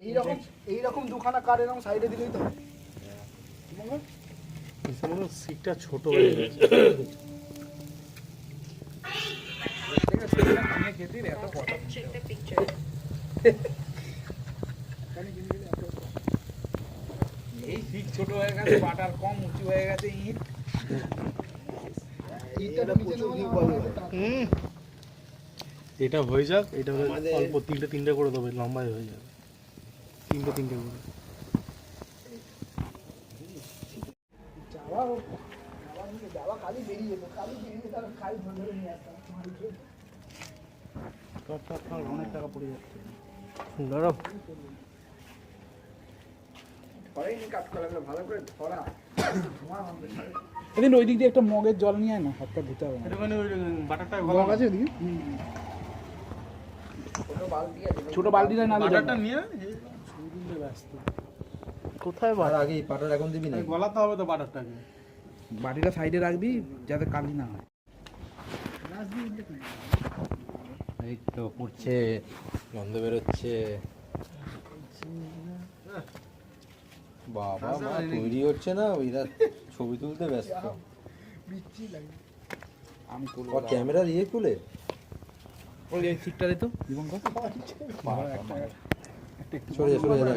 এইরকম দুখানা কার এরকম সাইডে দিলেই তো সিটটা ছোট হয়ে গেছে। এই সিট ছোট হয়ে গেছে, বাটার কম উঁচু হয়ে গেছে, ইট এটা হয়ে যাক, এটা অল্প তিনটে করে দেবে, লম্বাই হয়ে যাবে তিনটে করে। অনেক টাকা পড়ে যাচ্ছে। দাঁড়াও, এদিন ওই দিক দিয়ে একটা মগের জল নিয়ে আয় না, হাতটা ধুতে হবে না। একটুখানি ওই বাটারটা মগ আছে ওদিকে? ছোট বালতিটা না বাটারটা নিয়ে ব্যস্ত কোথায় আগে পাটার এখন দিবি না, গলাতে হবে তো বাটারটাকে। বাটিটা সাইডে রাখবি যাতে কালি না হয়। এই তো পড়ছে, গন্ধ বেরোচ্ছে। বাবা মা তৈরি হচ্ছে না, ওইরা ছবি তুলতে ব্যস্ত। আমি তুলব, ক্যামেরা দিয়ে তুলে ওই সিটটা দে তো জীবন সরে যা, সরে যা।